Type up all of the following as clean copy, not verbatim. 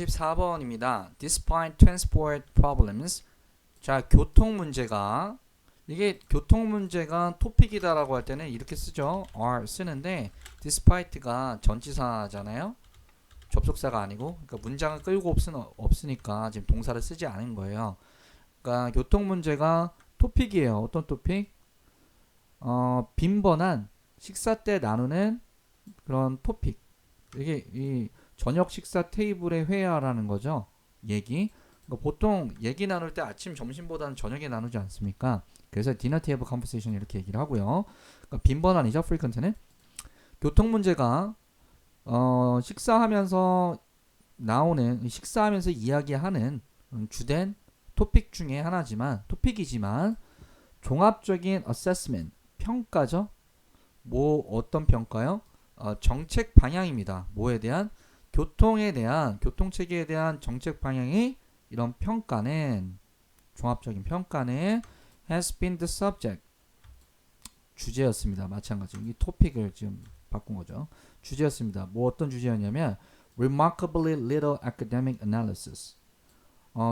94번입니다. Despite transport problems. 자, 교통 문제가 이게 교통 문제가 토픽이다라고 할 때는 이렇게 쓰죠. are 쓰는데 despite가 전치사잖아요. 접속사가 아니고 그러니까 문장을 끌고 없으니까 지금 동사를 쓰지 않은 거예요. 그러니까 교통 문제가 토픽이에요. 어떤 토픽? 빈번한 식사 때 나누는 그런 토픽. 이게 이 저녁 식사 테이블의 회화라는 거죠. 얘기. 그러니까 보통 얘기 나눌 때 아침, 점심보다는 저녁에 나누지 않습니까? 그래서 dinner table conversation 이렇게 얘기를 하고요. 그러니까 빈번한이죠. frequent는. 교통 문제가 식사하면서 나오는 식사하면서 이야기하는 주된 토픽 중에 하나지만 토픽이지만 종합적인 assessment 평가죠. 뭐 어떤 평가요? 정책 방향입니다. 뭐에 대한? 교통에 대한 교통체계에 대한 정책 방향이 이런 평가는 종합적인 평가는 has been the subject 주제였습니다. 마찬가지로 이 토픽을 지금 바꾼 거죠. 주제였습니다. 뭐 어떤 주제였냐면 remarkably little academic analysis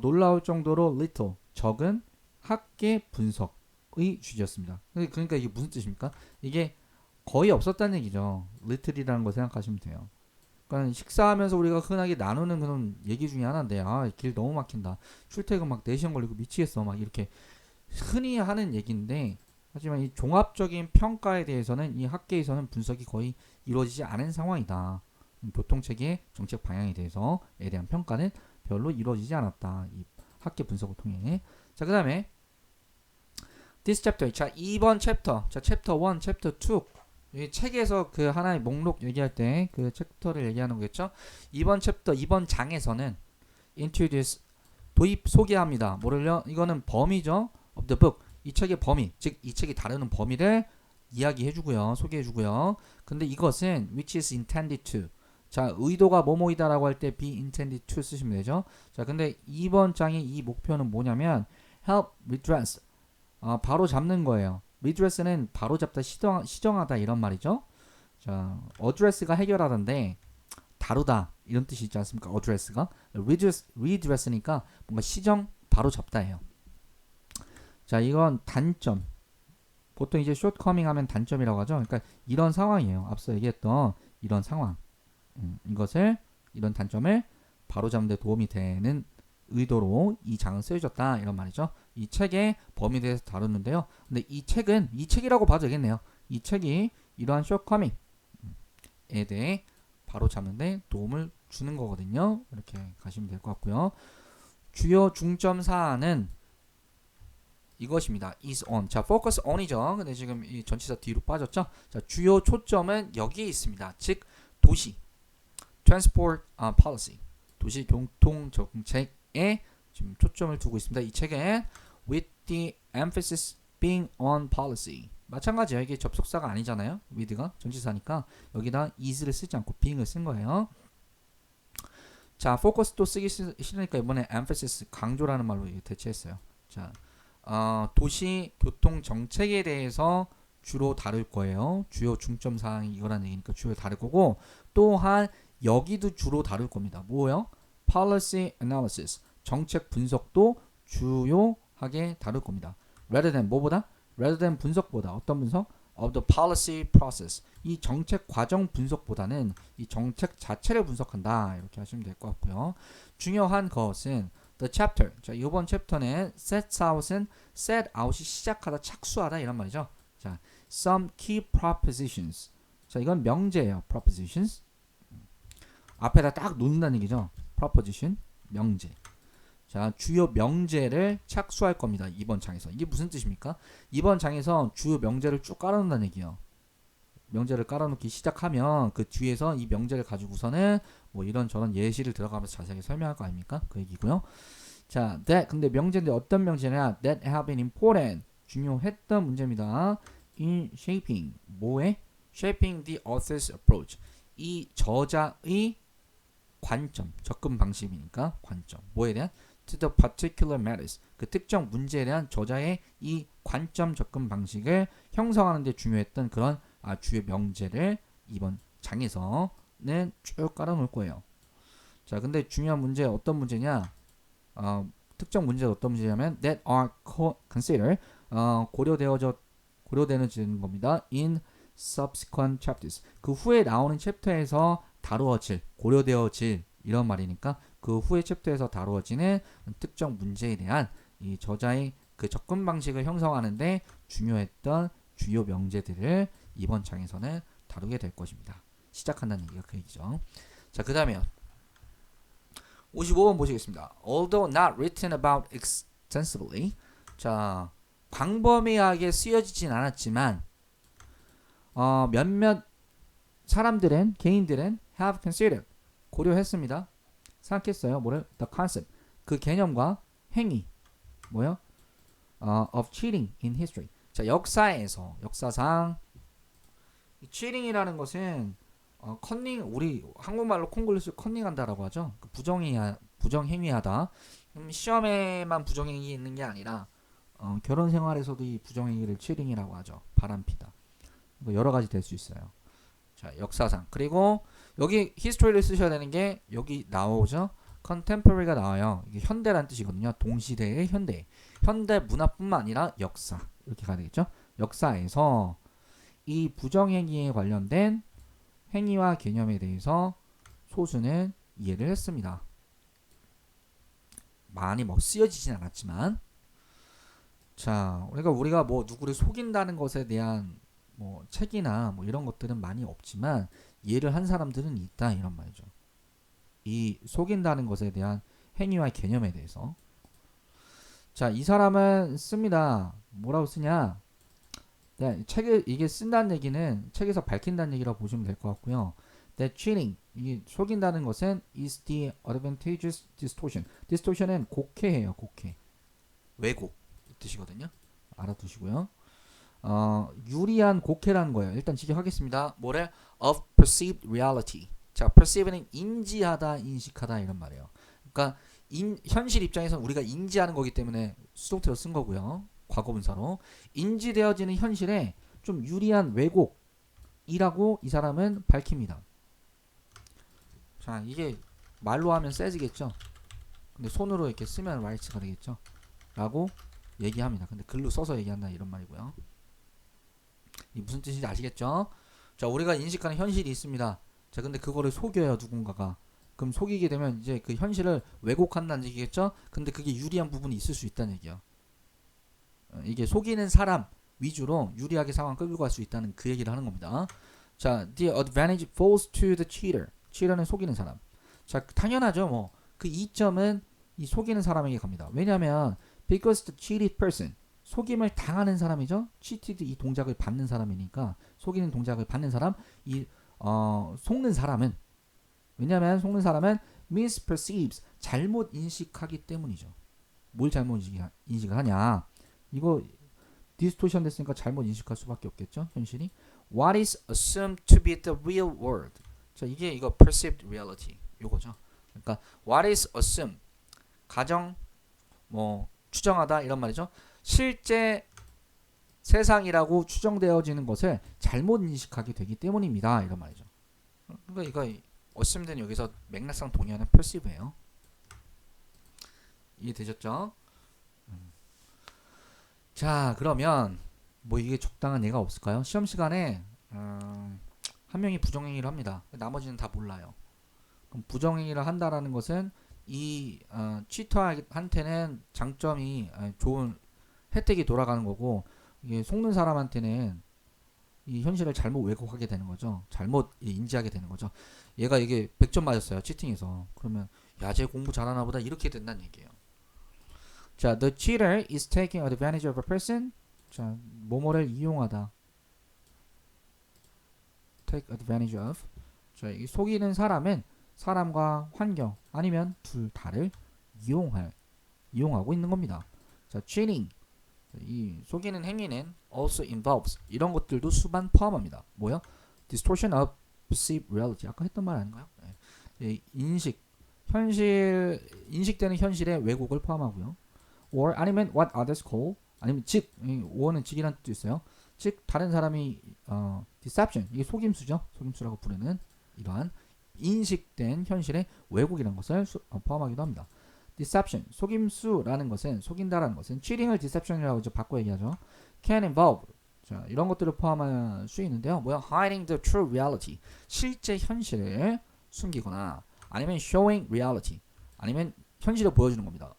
놀라울 정도로 little 적은 학계 분석의 주제였습니다. 그러니까 이게 무슨 뜻입니까? 이게 거의 없었다는 얘기죠. little이라는 거 생각하시면 돼요. 그러니까 식사하면서 우리가 흔하게 나누는 그런 얘기 중에 하나인데 길 너무 막힌다. 출퇴근 막 4시간 걸리고 미치겠어. 막 이렇게 흔히 하는 얘기인데 하지만 이 종합적인 평가에 대해서는 이 학계에서는 분석이 거의 이루어지지 않은 상황이다. 교통체계 정책 방향에 대해서에 대한 평가는 별로 이루어지지 않았다. 이 학계 분석을 통해. 자, 그 다음에 this chapter. 자, 2번 챕터. 자, 챕터 1, 챕터 2. 이 책에서 그 하나의 목록 얘기할 때 그 챕터를 얘기하는 거겠죠. 이번 챕터, 이번 장에서는 introduce 도입 소개합니다. 뭐를요? 이거는 범위죠. of the book. 이 책의 범위, 즉 이 책이 다루는 범위를 이야기해주고요, 소개해주고요. 근데 이것은 which is intended to. 자, 의도가 뭐뭐이다라고 할 때 be intended to 쓰시면 되죠. 자, 근데 이번 장의 이 목표는 뭐냐면 help redress. 바로 잡는 거예요. redress는 바로 잡다, 시정하다 이런 말이죠. 자, address가 해결하던데 다루다 이런 뜻이 있지 않습니까? address가 redress니까 뭔가 시정, 바로 잡다예요. 자, 이건 단점. 보통 이제 shortcoming 하면 단점이라고 하죠. 그러니까 이런 상황이에요. 앞서 얘기했던 이런 상황. 이것을 이런 단점을 바로잡는 데 도움이 되는 의도로 이 장은 쓰여졌다 이런 말이죠. 이 책의 범위에 대해서 다루는데요. 근데 이 책은 이 책이라고 봐도 되겠네요. 이 책이 이러한 shortcoming에 대해 바로잡는 데 도움을 주는 거거든요. 이렇게 가시면 될 것 같고요. 주요 중점 사안은 이것입니다. is on. 자, focus on이죠. 근데 지금 이 전치사 뒤로 빠졌죠. 자, 주요 초점은 여기에 있습니다. 즉 도시 transport policy 도시 교통 정책에 지금 초점을 두고 있습니다. 이 책에 with the emphasis being on policy 마찬가지예요. 이게 접속사가 아니잖아요. with가 전치사니까 여기다 is를 쓰지 않고 being을 쓴 거예요. 자, focus도 쓰기 싫으니까 이번에 emphasis 강조라는 말로 대체했어요. 자, 도시 교통 정책에 대해서 주로 다룰 거예요. 주요 중점 사항이 이거라는 얘기니까 주로 다룰 거고 또한 여기도 주로 다룰 겁니다. 뭐요? policy analysis 정책 분석도 주요하게 다룰 겁니다. rather than 뭐보다? rather than 분석보다 어떤 분석? of the policy process 이 정책 과정 분석보다는 이 정책 자체를 분석한다 이렇게 하시면 될 것 같고요. 중요한 것은 the chapter 자 이번 챕터는 sets out은 set out이 시작하다 착수하다 이런 말이죠. 자 some key propositions 자 이건 명제예요. propositions 앞에다 딱 놓는다는 얘기죠. proposition 명제 자 주요 명제를 착수할 겁니다. 이번 장에서 이게 무슨 뜻입니까? 이번 장에서 주요 명제를 쭉 깔아놓는다는 얘기예요. 명제를 깔아놓기 시작하면 그 뒤에서 이 명제를 가지고서는 뭐 이런저런 예시를 들어가면서 자세하게 설명할 거 아닙니까? 그 얘기고요. 자, 근데 명제인데 어떤 명제냐? That have been important. 중요했던 문제입니다. In shaping. 뭐에? Shaping the author's approach. 이 저자의 관점, 접근 방식이니까 관점. 뭐에 대한? To the particular matters. 그 특정 문제에 대한 저자의 이 관점 접근 방식을 형성하는 데 중요했던 그런 주요 명제를 이번 장에서는 쭉 깔아놓을 거예요. 자, 근데 중요한 문제 어떤 문제냐? 특정 문제가 어떤 문제냐면 that are considered 고려되어지는 겁니다. in subsequent chapters. 그 후에 나오는 챕터에서 다루어질 고려되어질 이런 말이니까 그 후에 챕터에서 다루어지는 특정 문제에 대한 이 저자의 그 접근 방식을 형성하는데 중요했던 주요 명제들을 이번 장에서는 다루게 될 것입니다. 시작한다는 얘기가 그 얘기죠. 자, 그 다음에 55번 보시겠습니다. Although not written about extensively. 자, 광범위하게 쓰여지진 않았지만 몇몇 사람들은 개인들은 have considered 고려했습니다. 생각했어요. 뭐를? The concept 그 개념과 행위 뭐요? of cheating in history. 자, 역사상 cheating이라는 것은 컨닝 우리 한국말로 콩글리시 컨닝한다라고 하죠. 그 부정행위하다. 시험에만 부정행위 있는 게 아니라 결혼 생활에서도 이 부정행위를 cheating이라고 하죠. 바람피다. 여러 가지 될 수 있어요. 자, 역사상. 그리고 여기 history를 쓰셔야 되는 게 여기 나오죠. contemporary가 나와요. 이게 현대란 뜻이거든요. 동시대의 현대. 현대 문화뿐만 아니라 역사. 이렇게 가야 되겠죠. 역사에서 이 부정행위에 관련된 행위와 개념에 대해서 소수는 이해를 했습니다. 많이 쓰여지진 않았지만 자, 우리가 뭐 누구를 속인다는 것에 대한 뭐 책이나 뭐 이런 것들은 많이 없지만 이해를 한 사람들은 있다 이런 말이죠. 이 속인다는 것에 대한 행위와 개념에 대해서 자, 이 사람은 씁니다. 뭐라고 쓰냐? 네, 책을 이게 쓴다는 얘기는 책에서 밝힌다는 얘기라고 보시면 될 것 같고요. That cheating 이 속인다는 것은 is the advantageous distortion. distortion은 곡해예요. 곡해. 왜곡 이 뜻이거든요. 알아두시고요. 유리한 곡해라는 거예요. 일단 직역하겠습니다. 뭐래? Of perceived reality. 자, perceive는 인지하다, 인식하다 이런 말이에요. 그러니까 현실 입장에서는 우리가 인지하는 거기 때문에 수동태로 쓴 거고요. 과거분사로 인지되어지는 현실에 좀 유리한 왜곡이라고 이 사람은 밝힙니다. 자, 이게 말로 하면 세지겠죠. 근데 손으로 이렇게 쓰면 rights가 되겠죠. 라고 얘기합니다. 근데 글로 써서 얘기한다 이런 말이고요. 이 무슨 뜻인지 아시겠죠? 자, 우리가 인식하는 현실이 있습니다. 자, 근데 그거를 속여요 누군가가. 그럼 속이게 되면 이제 그 현실을 왜곡한다는 얘기겠죠? 근데 그게 유리한 부분이 있을 수 있다는 얘기야. 이게 속이는 사람 위주로 유리하게 상황 끌고 갈 수 있다는 그 얘기를 하는 겁니다. 자, the advantage falls to the cheater. cheater는 속이는 사람. 자, 당연하죠. 뭐 그 이점은 이 속이는 사람에게 갑니다. 왜냐하면 because the cheated person 속임을 당하는 사람이죠. cheated 이 동작을 받는 사람이니까 속이는 동작을 받는 사람 이 속는 사람은 왜냐하면 속는 사람은 misperceives 잘못 인식하기 때문이죠. 뭘 잘못 인식을 하냐? 이거 디스토션 됐으니까 잘못 인식할 수밖에 없겠죠. 현실이. What is assumed to be the real world. 자, 이거 perceived reality 요거죠. 그러니까 what is assumed 가정 뭐 추정하다 이런 말이죠. 실제 세상이라고 추정되어지는 것을 잘못 인식하게 되기 때문입니다. 이런 말이죠. 그러니까 이거 assumed 여기서 맥락상 동의하는 perceive예요. 이해되셨죠? 자, 그러면 뭐 이게 적당한 예가 없을까요? 시험 시간에 한 명이 부정행위를 합니다. 나머지는 다 몰라요. 그럼 부정행위를 한다라는 것은 이 치터한테는 장점이 좋은 혜택이 돌아가는 거고 이게 속는 사람한테는 이 현실을 잘못 왜곡하게 되는 거죠. 잘못 인지하게 되는 거죠. 얘가 이게 100점 맞았어요. 치팅에서. 그러면 야, 쟤 공부 잘하나 보다 이렇게 된다는 얘기예요. 자, the cheater is taking advantage of a person. 자, 뭐뭐를 이용하다. take advantage of. 자, 이 속이는 사람은 사람과 환경 아니면 둘 다를 이용하고 있는 겁니다. 자, cheating. 이 속이는 행위는 also involves 이런 것들도 수반 포함합니다. 뭐요? distortion of perceived reality. 아까 했던 말 아닌가요? 네. 인식되는 현실의 왜곡을 포함하고요. or 아니면 what others call 아니면 즉 or는 즉이라는 뜻도 있어요. 즉 다른 사람이 deception 이게 속임수죠. 속임수라고 부르는 이러한 인식된 현실의 왜곡이라는 것을 포함하기도 합니다. deception, 속임수라는 것은, 속인다라는 것은 cheating을 deception이라고 이제 바꿔 얘기하죠. can involve, 자, 이런 것들을 포함할 수 있는데요. 뭐야? hiding the true reality, 실제 현실을 숨기거나, 아니면 showing reality, 아니면 현실을 보여주는 겁니다.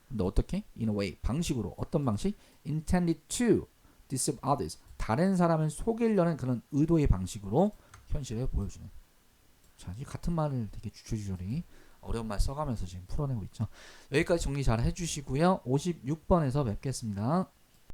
근데 어떻게? in a way, 방식으로. 어떤 방식? intended to deceive others, 다른 사람을 속이려는 그런 의도의 방식으로 현실을 보여주는. 자, 이 같은 말을 되게 주저리 어려운 말 써가면서 지금 풀어내고 있죠. 여기까지 정리 잘 해주시고요. 56번에서 뵙겠습니다.